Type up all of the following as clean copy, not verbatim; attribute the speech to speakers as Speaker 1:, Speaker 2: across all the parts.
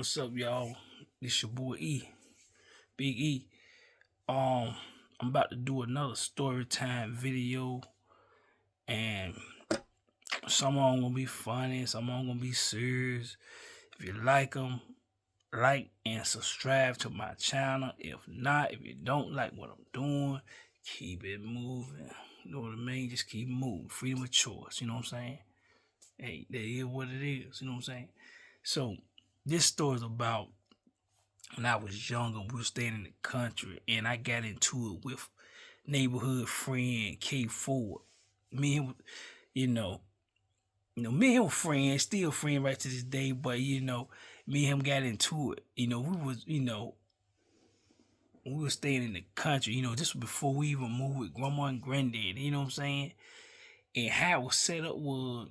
Speaker 1: What's up, y'all? This your boy E, Big E. I'm about to do another story time video, and some of them gonna be funny, some of them gonna be serious. If you like them, like and subscribe to my channel. If not, if you don't like what I'm doing, keep it moving. You know what I mean? Just keep moving. Freedom of choice. You know what I'm saying? Hey, that is what it is. You know what I'm saying? So this story is about when I was younger. We were staying in the country, and I got into it with neighborhood friend K.Ford. Me and him, me and him were friends, still friends right to this day. But me and him got into it. We were staying in the country. This was before we even moved with grandma and granddad. You know what I'm saying? And how it was set up was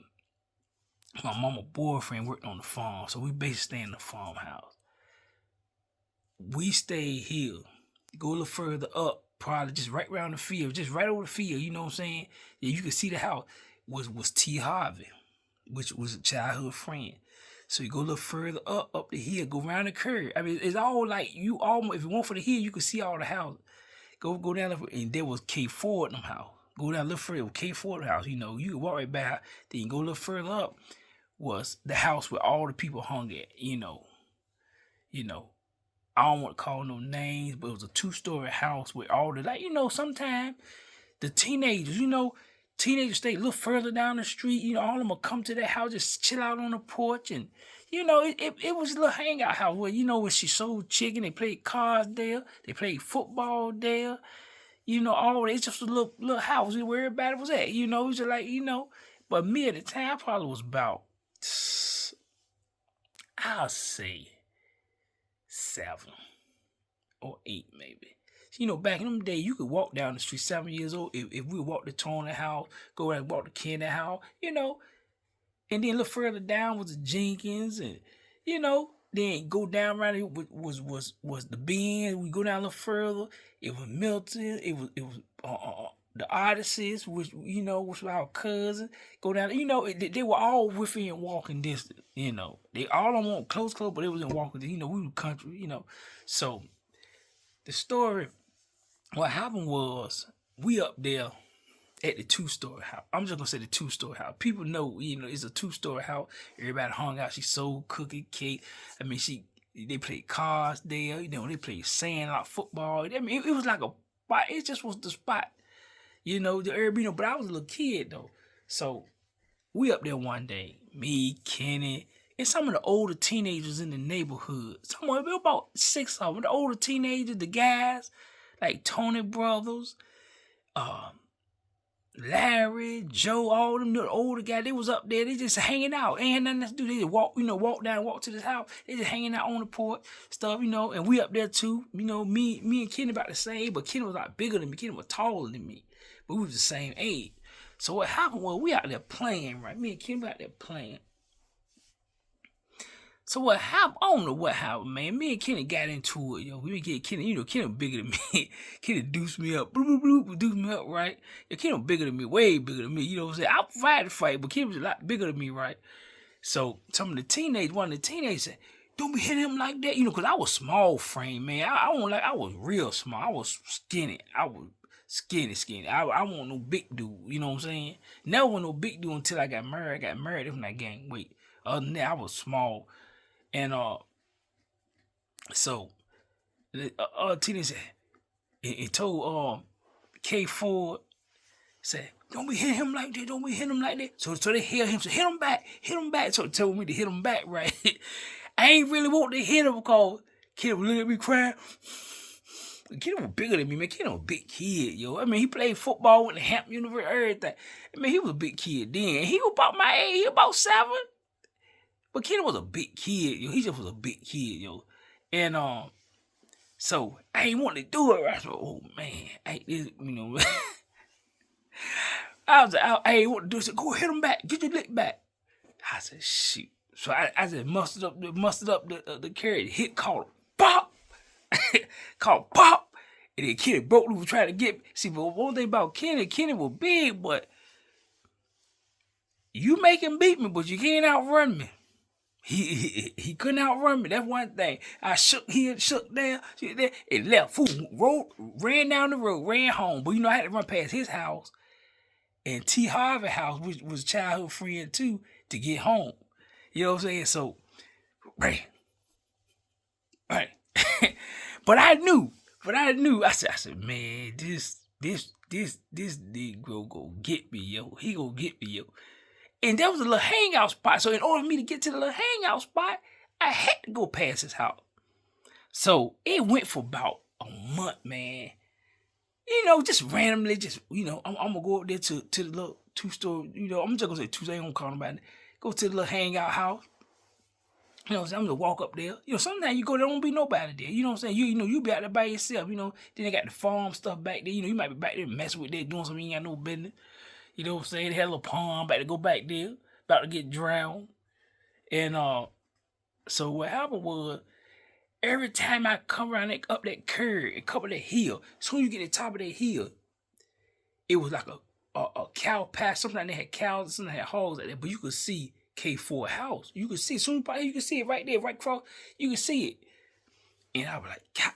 Speaker 1: my mama boyfriend worked on the farm, so we basically stayed in the farmhouse. We stayed here. Go a little further up, probably just right around the field, just right over the field. You know what I'm saying? Yeah, you can see the house was T. Harvey, which was a childhood friend. So you go a little further up the hill, go around the curve. I mean, it's all like you almost, if you went for the hill, you could see all the houses. Go down, and there was K.Ford in the house. Go down a little further, K.Ford house. You can walk right by. Then you go a little further up, was the house where all the people hung at. I don't want to call no names, but it was a 2-story house with all the, sometimes the teenagers, teenagers stay a little further down the street, all of them will come to that house, just chill out on the porch. And, it was a little hangout house where, when she sold chicken, they played cards there, they played football there, all that. It's just a little house where everybody was at, it was just like, but me at the time, I probably was about, I'll say 7 or 8 maybe. Back in them days, you could walk down the street 7 years old. If we walked the Turner house, go and walk the Kennedy house, and then a little further down was the Jenkins, and then go down around it was the Benz. We go down a little further, it was Milton, it was the Odysseys, which was our cousin. Go down, they were all within walking distance. They all don't want close, but it was in walking distance. We were country. So the story, what happened was we up there at the 2-story house. I'm just gonna say the 2-story house. People know, it's a 2-story house. Everybody hung out. She sold cookie, cake. I mean, they played cards there. They played sandlot football. I mean, it was like a spot. It just was the spot. The Airbnb, but I was a little kid though. So we up there one day, me, Kenny, and some of the older teenagers in the neighborhood. About 6 of them. The older teenagers, the guys, like Tony Brothers, Larry, Joe, all them, the older guys, they was up there. They just hanging out. Ain't nothing to do. They just walk to this house. They just hanging out on the porch, stuff, and we up there too. Me and Kenny about the same, but Kenny was like bigger than me. Kenny was taller than me. But we was the same age. So what happened was we out there playing, right? Me and Kenny out there playing. So what happened? I don't know what happened, man. Me and Kenny got into it, yo. We get Kenny, Kenny bigger than me. Kenny deuced me up. Bloop, bloop, bloop, deuced me up, right? Yeah, Kenny was bigger than me, way bigger than me. You know what I'm saying? I provided the fight, but Kenny was a lot bigger than me, right? So one of the teenagers said, don't be hitting him like that, because I was small frame, man. I was real small. I was skinny. Skinny. I want no big dude, you know what I'm saying? Never want no big dude until I got married. I got married when I gained weight. Other than that, I was small. And so the teenager said, and told K.Ford, said, don't be hitting him like that, don't be hitting him like that. So they hit him, so hit him back. So told me to hit him back, right? I ain't really want to hit him because kid was looking at me crying. Kid was bigger than me, man. Kid was a big kid, yo. I mean, he played football with the Hampton University, everything. I mean, he was a big kid then. He was about my age, he was about 7. But Kid was a big kid, yo. He just was a big kid, yo. And so I ain't want to do it. I said, oh man, I ain't want to do it. I said, go hit him back, get your lick back. I said, shoot. So I just mustered up the carry, hit, called pop. Called pop. And then Kenny broke loose, trying to get me. See, but one thing about Kenny was big, but you make him beat me, but you can't outrun me. He couldn't outrun me. That's one thing. I shook here, shook there, and left. Fool, ran down the road, ran home. But I had to run past his house and T. Harvey house, which was a childhood friend too, to get home. You know what I'm saying? So, right. But I knew. I said, man, this Negro go get me, yo. He gonna get me, yo. And there was a little hangout spot. So in order for me to get to the little hangout spot, I had to go past his house. So it went for about a month, man. Just randomly, I'm gonna go up there to the little two-story, I'm just gonna say two, I ain't gonna call nobody. Go to the little hangout house. I'm gonna walk up there. Sometimes you go there, don't be nobody there. You know what I'm saying? You be out there by yourself, Then they got the farm stuff back there. You might be back there messing with that, doing something you ain't got no business. You know what I'm saying? They had a little pond, about to go back there, about to get drowned. And so what happened was, every time I come around up that curve and come up that hill, as soon as you get to the top of that hill, it was like a cow pasture. Sometimes they had cows, sometimes they had hogs like that, but you could see K.Ford house. You could see, as soon as you can see it right there, right across, you can see it. And I was like, God,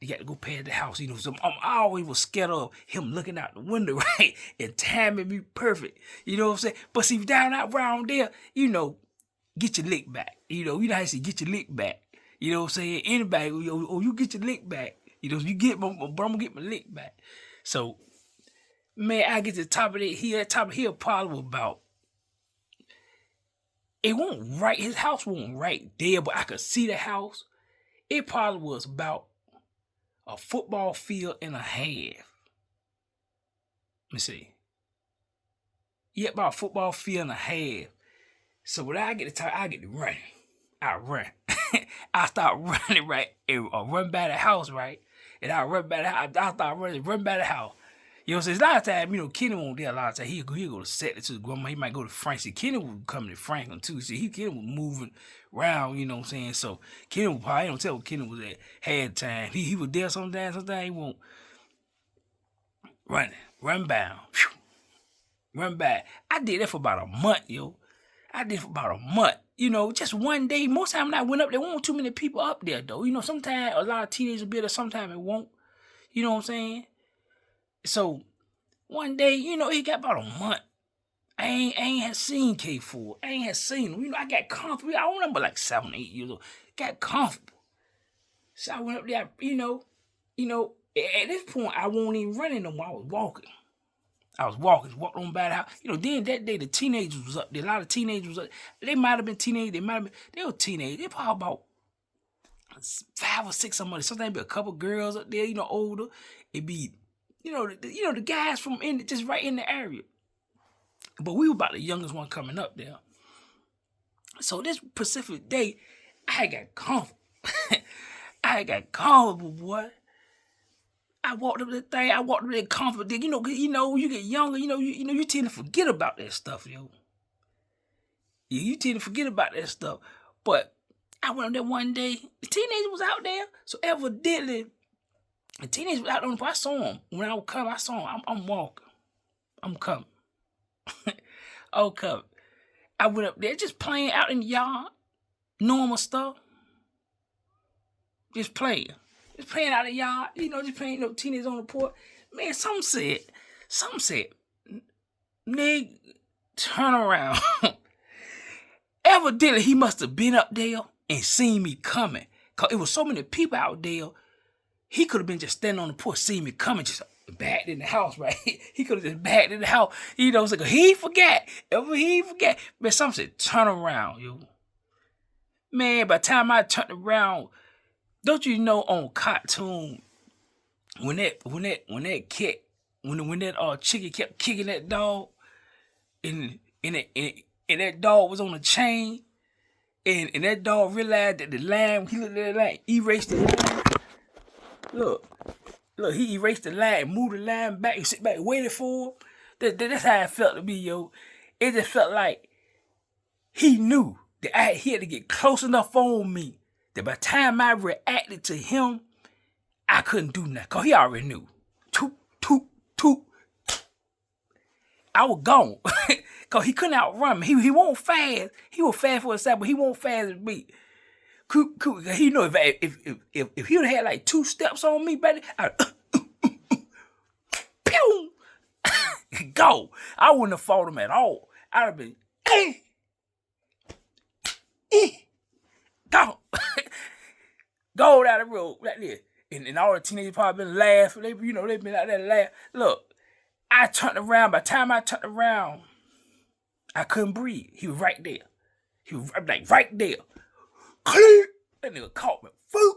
Speaker 1: you got to go past the house. So I always was scared of him looking out the window, right, and timing me perfect. You know what I'm saying? But see, down out around there, get your lick back. You know how you say, get your lick back. You know what I'm saying? Anybody, you get your lick back. You get but I'm gonna get my lick back. So, man, I get to the top of that hill. That top of the hill probably was about, it wasn't right. His house wasn't right there, but I could see the house. It probably was about a football field and a half. Let me see. Yeah, about a football field and a half. So when I get to top, I get to run. I run. I start running, right? And run by the house, right? And I run by the house. I start run by the house. You know what I'm saying? A lot of times, Kenny won't there a lot of times. He'll go to set it to the grandma. He might go to Frank. See, Kenny would come to Franklin too. See, Kenny was moving around, you know what I'm saying? So Kenny would probably, don't tell what Kenny was at had time. He was there sometimes he won't. Run by. Run by. I did that for about a month, yo. Just one day. Most time when I went up, there weren't too many people up there, though. Sometimes a lot of teenagers will be there, sometimes it won't. You know what I'm saying? So, one day, it got about a month. I ain't had seen K.Ford. I ain't had seen him. I got comfortable. I remember like 7, 8 years old. Got comfortable. So I went up there, at this point, I wasn't even running no more. I was walking. Walked on by the house. Then that day, the teenagers was up there. A lot of teenagers was up there. They might have been teenagers. They were teenagers. They probably about 5 or 6 somebody. Sometimes be a couple girls up there, older. It'd be, the guys from just right in the area. But we were about the youngest one coming up there. So this Pacific day, I got comfortable. Boy. I walked up that thing. I walked up that comfort. When you get younger, you tend to forget about that stuff, yo. You tend to forget about that stuff. But I went up there one day. The teenager was out there. So evidently, the teenager was out on the. I saw him. When I would come, I saw him. I'm walking. I'm coming. I'm coming. I went up there just playing out in the yard. Normal stuff. Just playing. Just playing out in the yard. Just playing, teenagers on the porch. Man, some said, nigga, turn around. Evidently, he must have been up there and seen me coming. Because it was so many people out there, he could have been just standing on the porch, seeing me coming, just backed in the house, right? He could have just backed in the house. So he forgot. Man, some said, turn around, yo. Man, by the time I turned around, don't you know on cartoon, when that chicken kept kicking that dog, and that dog was on a chain, and that dog realized that the line, he looked at the line, erased the line. Look, he erased the line, moved the line back, and sit back, waited for him. That's how it felt to me, yo. It just felt like he knew that he had to get close enough on me that by the time I reacted to him, I couldn't do nothing. Because he already knew. Toot. I was gone. Because Cause he couldn't outrun me. He won't fast. He was fast for himself, but he won't fast as me. He know if he would have had like 2 steps on me, baby, I'd pew, go. I wouldn't have fought him at all. I'd have been, go, go down the road right there. And all the teenagers probably been laughing. They been out there laughing. Look, I turned around. By the time I turned around, I couldn't breathe. He was right there. He was like right there. That nigga caught me. Foop.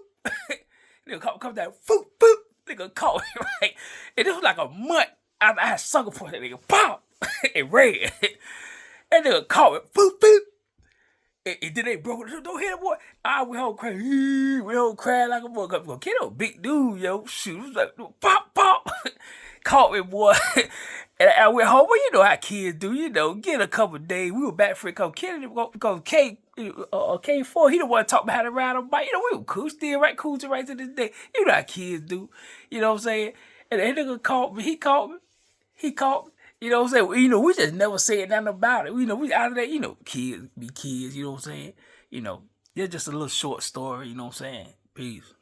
Speaker 1: Nigga caught me, come down. Foop, foop. Nigga caught me, right? And this was like a month after I had sucker punched that nigga. Pop! It ran. That nigga caught me. Foop, foop. And then they broke it. Don't hit him, boy. I went home crying. We home crying like a motherfucker. Kid, a big dude, yo. Shoot. It was like, pop, pop. Caught me, boy. And I went home. Well, you know how kids do. Get a couple of days. We were back for a couple kids because K.Ford, he the one talk about how to ride on a bike. We were cool, still right, cool to right to this day. You know how kids do. You know what I'm saying? And that nigga caught me. He caught me. You know what I'm saying? Well, we just never said nothing about it. We out of that, kids be kids, you know what I'm saying? It's just a little short story, you know what I'm saying? Peace.